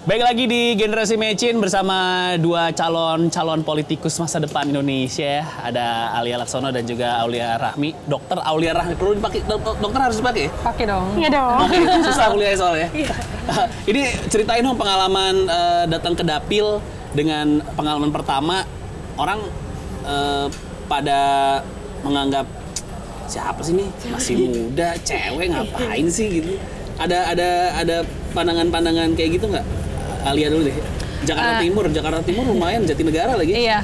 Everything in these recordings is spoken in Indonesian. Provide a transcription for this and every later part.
Baik lagi di Generasi Mecin bersama dua calon politikus masa depan Indonesia ya. Ada Aulia Laksono dan juga Aulia Rahmi. Dokter Aulia Rahmi, perlu dipakai, dokter harus dipakai? Pakai dong. Iya dong. Oke, susah kuliahnya soalnya. Ini ceritain dong pengalaman datang ke Dapil dengan pengalaman pertama. Orang pada menganggap siapa sih nih, masih muda, cewek ngapain sih gitu. Ada pandangan-pandangan kayak gitu nggak? Alia dulu deh. Jakarta Timur lumayan, Jatinegara lagi. Iya.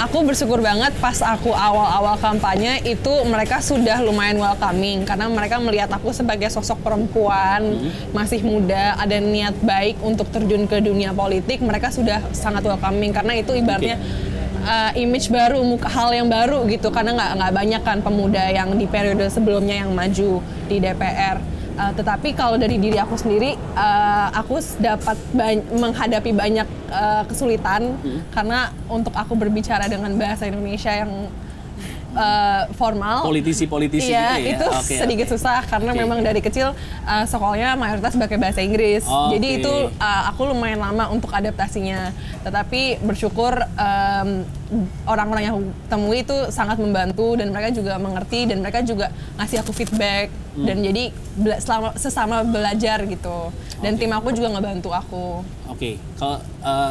Aku bersyukur banget pas aku awal-awal kampanye itu mereka sudah lumayan welcoming karena mereka melihat aku sebagai sosok perempuan masih muda, ada niat baik untuk terjun ke dunia politik. Mereka sudah sangat welcoming karena itu ibaratnya image baru, hal yang baru gitu, karena nggak banyak kan pemuda yang di periode sebelumnya yang maju di DPR. Tetapi kalau dari diri aku sendiri, aku dapat menghadapi banyak kesulitan karena untuk aku berbicara dengan bahasa Indonesia yang formal, politisi iya, gitu ya? itu sedikit susah karena memang dari kecil sekolahnya mayoritas pakai bahasa Inggris. Jadi itu aku lumayan lama untuk adaptasinya. Tetapi bersyukur orang-orang yang aku temui itu sangat membantu dan mereka juga mengerti dan mereka juga ngasih aku feedback dan jadi sesama belajar gitu. Dan tim aku juga ngebantu aku. Oke, kalau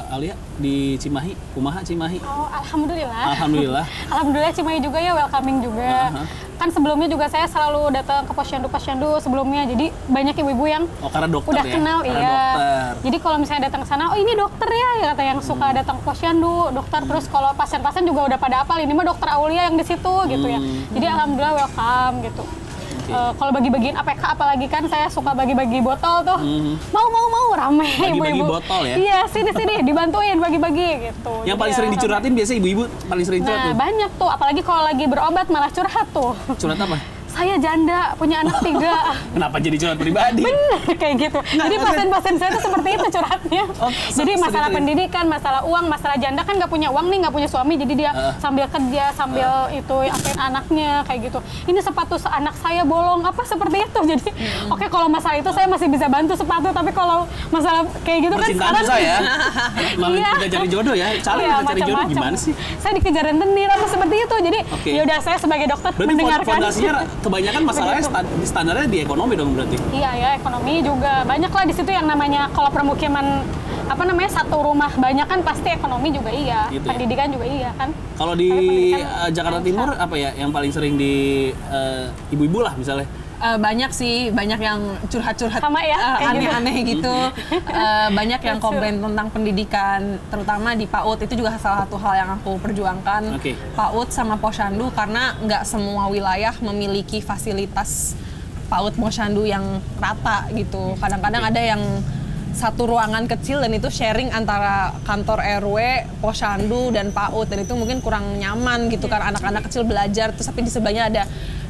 Aulia di Cimahi, kumaha Cimahi? Oh, alhamdulillah. Alhamdulillah Cimahi juga ya, welcoming juga. Kan sebelumnya juga saya selalu datang ke posyandu sebelumnya, jadi banyak ibu-ibu yang karena dokter udah ya? kenal, Karena iya. dokter. Jadi kalau misalnya datang ke sana, oh ini dokter ya, kata yang suka datang ke posyandu, dokter. Terus kalau pasien-pasien juga udah pada apal, ini mah dokter Aulia yang di situ gitu ya. Jadi alhamdulillah welcome gitu. Kalau bagi-bagiin APK apalagi kan saya suka bagi-bagi botol tuh. Mau rame ibu-ibu. Bagi-bagi botol ya? Iya, sini dibantuin bagi-bagi gitu. Yang paling sering dicurhatin biasanya ibu-ibu paling sering curhat tuh. Banyak tuh, apalagi kalau lagi berobat malah curhat tuh. Curhat apa? Saya janda, punya anak 3. Kenapa jadi curhat pribadi? Bener, kayak gitu. Jadi pasien-pasien saya tuh seperti itu curhatnya. Jadi masalah pendidikan, masalah uang, masalah janda kan nggak punya uang nih, nggak punya suami, jadi dia sambil kerja, sambil itu apain anaknya, kayak gitu. Ini sepatu anak saya bolong, apa seperti itu. Jadi oke, kalau masalah itu saya masih bisa bantu sepatu, tapi kalau masalah kayak gitu kan sekarang saya malah kita cari jodoh ya. Cara kita cari jodoh gimana sih? Saya dikejar rentenir apa seperti itu. Jadi yaudah, saya sebagai dokter mendengarkan. Fondasinya kebanyakan masalahnya standarnya di ekonomi dong berarti. Iya ya, ekonomi juga banyak lah di situ yang namanya kalau permukiman satu rumah banyak kan pasti ekonomi juga iya, gitu pendidikan juga iya kan. Kalau di Jakarta Timur apa ya yang paling sering di ibu-ibu lah misalnya? Banyak sih, banyak yang curhat-curhat aneh-aneh gitu. Banyak yang komplain tentang pendidikan, terutama di PAUD. Itu juga salah satu hal yang aku perjuangkan. PAUD sama posyandu karena nggak semua wilayah memiliki fasilitas PAUD posyandu yang rata gitu. Kadang-kadang ada yang satu ruangan kecil dan itu sharing antara kantor RW, posyandu dan PAUD, dan itu mungkin kurang nyaman gitu kan, anak-anak kecil belajar terus tapi di sebelahnya ada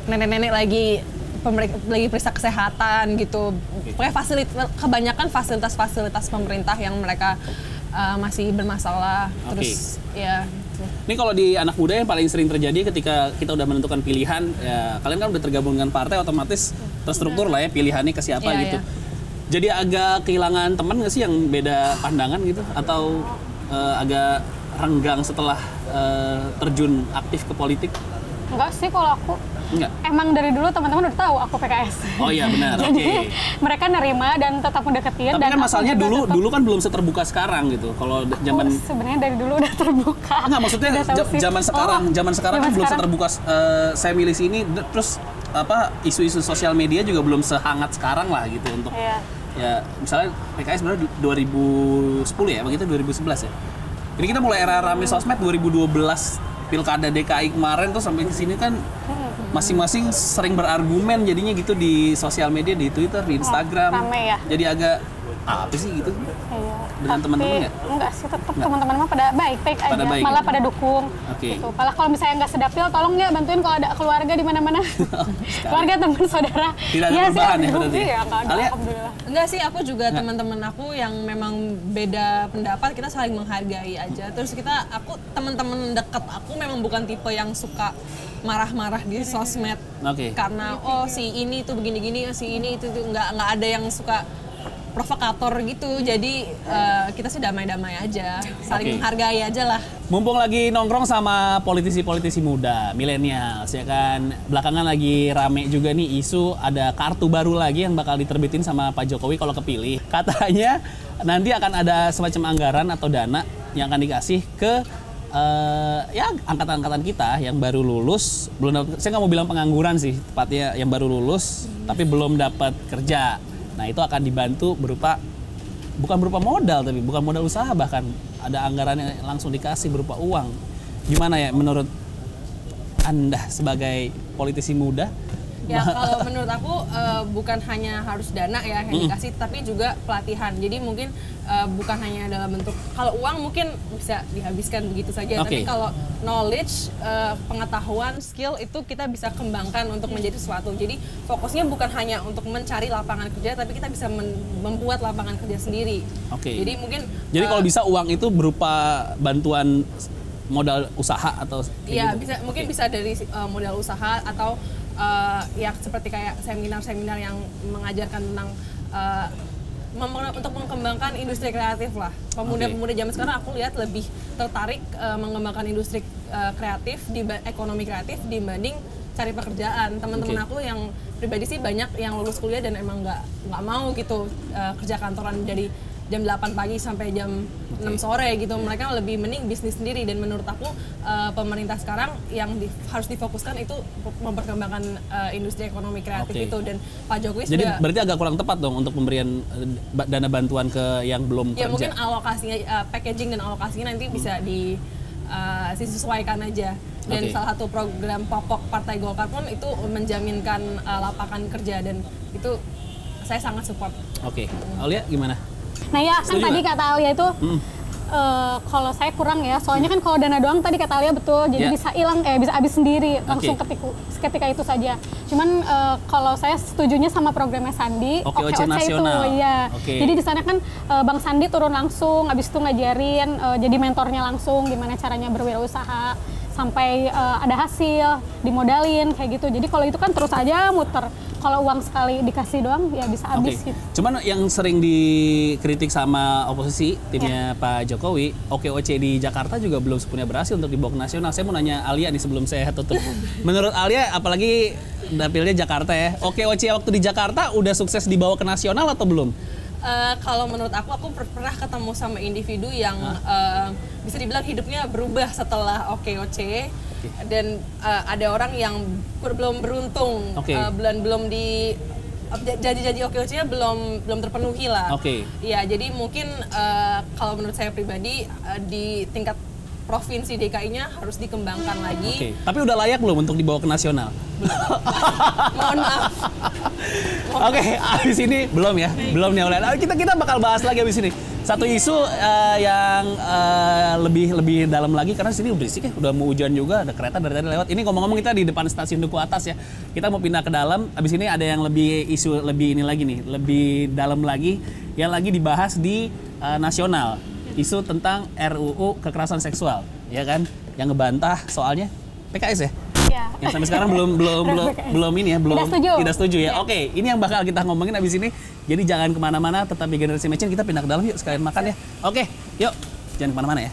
nenek-nenek lagi periksa kesehatan gitu. Pokoknya kebanyakan fasilitas pemerintah yang mereka masih bermasalah. Terus ya. Ini kalau di anak muda yang paling sering terjadi ketika kita udah menentukan pilihan, ya kalian kan udah tergabung dengan partai, otomatis terstruktur lah ya pilihannya ke siapa gitu. Jadi agak kehilangan teman nggak sih yang beda pandangan gitu? Atau agak renggang setelah terjun aktif ke politik? Enggak sih kalau aku. Enggak. Emang dari dulu teman-teman udah tahu aku PKS. Oh iya benar. Jadi mereka nerima dan tetap mendeketin. Tapi kan masalahnya dulu kan belum seterbuka sekarang gitu. Kalau zaman sebenarnya dari dulu udah terbuka. Enggak, maksudnya zaman sekarang kan belum seterbuka. Saya milih sini terus isu-isu sosial media juga belum sehangat sekarang lah gitu untuk ya misalnya PKS sebenarnya 2010 ya, begitu 2011 ya. Ini kita mulai era rame sosmed 2012 Pilkada DKI kemarin tuh sampai ke sini kan masing-masing sering berargumen jadinya gitu di sosial media, di Twitter, di Instagram. Rame ya. Jadi agak apa sih gitu? Iya. Dengan teman-teman nggak? Enggak sih, tetap teman-teman mah pada baik-baik aja, malah pada dukung. Gitu. Malah kalau misalnya nggak sedapil, tolong ya bantuin kalau ada keluarga di mana-mana. Keluarga, teman, saudara. Tidak ada perubahan ya berarti? Iya, alhamdulillah. Enggak sih, aku juga teman-teman aku yang memang beda pendapat, kita saling menghargai aja. Terus teman-teman dekat aku memang bukan tipe yang suka marah-marah di sosmed. Karena si ini tuh begini-gini, si ini itu nggak ada yang suka provokator gitu. Jadi kita sih damai-damai aja, saling menghargai aja lah. Mumpung lagi nongkrong sama politisi-politisi muda, milenial, ya kan. Belakangan lagi rame juga nih isu ada kartu baru lagi yang bakal diterbitin sama Pak Jokowi kalau kepilih. Katanya nanti akan ada semacam anggaran atau dana yang akan dikasih ke ya angkatan-angkatan kita yang baru lulus, saya nggak mau bilang pengangguran sih, tepatnya yang baru lulus tapi belum dapat kerja. Nah itu akan dibantu bukan berupa modal, tapi bukan modal usaha, bahkan ada anggarannya langsung dikasih berupa uang. Gimana ya menurut Anda sebagai politisi muda? Ya kalau menurut aku bukan hanya harus dana ya yang dikasih, tapi juga pelatihan. Jadi mungkin bukan hanya dalam bentuk, kalau uang mungkin bisa dihabiskan begitu saja, tapi kalau knowledge, pengetahuan, skill itu kita bisa kembangkan untuk menjadi sesuatu. Jadi fokusnya bukan hanya untuk mencari lapangan kerja, tapi kita bisa membuat lapangan kerja sendiri. Jadi mungkin kalau bisa uang itu berupa bantuan modal usaha atau iya gitu? Mungkin bisa dari modal usaha atau ya seperti kayak seminar-seminar yang mengajarkan tentang untuk mengembangkan industri kreatif lah. Pemuda-pemuda zaman sekarang aku lihat lebih tertarik mengembangkan industri kreatif, ekonomi kreatif dibanding cari pekerjaan. Teman-teman aku yang pribadi sih banyak yang lulus kuliah dan emang nggak mau gitu kerja kantoran dari jam 8 pagi sampai jam 6 sore gitu. Mereka lebih mending bisnis sendiri, dan menurut aku pemerintah sekarang yang harus difokuskan itu memperkembangkan industri ekonomi kreatif itu, dan Pak Jokowi jadi berarti agak kurang tepat dong untuk pemberian dana bantuan ke yang belum kerja. Ya mungkin alokasinya, packaging dan alokasinya nanti bisa disesuaikan aja. Dan salah satu program pokok Partai Golkar pun itu menjaminkan lapangan kerja, dan itu saya sangat support. Alia gimana? Nah ya kan tadi kata Alia itu kalau saya kurang ya, soalnya kan kalau dana doang tadi kata Alia betul, jadi bisa hilang, bisa habis sendiri langsung ketika itu saja. Cuman kalau saya setujunya sama programnya Sandi, OKOC nasional. Itu ya. Jadi di sana kan Bang Sandi turun langsung, habis itu ngajarin, jadi mentornya langsung gimana caranya berwirausaha sampai ada hasil, dimodalin kayak gitu. Jadi kalau itu kan terus aja muter. Kalau uang sekali dikasih doang ya bisa habis gitu. Cuman yang sering dikritik sama oposisi timnya Pak Jokowi, OKOC di Jakarta juga belum sepenuhnya berhasil untuk dibawa ke nasional. Saya mau nanya Alia nih sebelum saya tutup. Menurut Alia, apalagi dapilnya Jakarta ya, OKOC waktu di Jakarta udah sukses dibawa ke nasional atau belum? Kalau menurut aku pernah ketemu sama individu yang bisa dibilang hidupnya berubah setelah OKOC. Dan ada orang yang belum beruntung, belum di janji-janji OKOC-nya belum terpenuhi lah. Ya, jadi mungkin kalau menurut saya pribadi di tingkat provinsi DKI-nya harus dikembangkan lagi. Tapi udah layak belum untuk dibawa ke nasional? Mohon maaf. Abis ini belum ya, belum nih oleh. Kita bakal bahas lagi abis ini. Satu isu yang lebih dalam lagi, karena sini udah berisik ya, udah mau hujan juga, ada kereta dari tadi lewat. Ini ngomong-ngomong kita di depan stasiun Duku Atas ya. Kita mau pindah ke dalam. Abis ini ada yang isu lebih ini lagi nih, lebih dalam lagi yang lagi dibahas di nasional. Isu tentang RUU kekerasan seksual, ya kan? Yang ngebantah soalnya PKS ya? Yang sampai sekarang belum ini ya, tidak setuju ya. Ini yang bakal kita ngomongin abis ini. Jadi jangan kemana-mana, tetap di Generasi Matching. Kita pindah ke dalam yuk, sekalian makan ya. Yuk, jangan kemana-mana ya.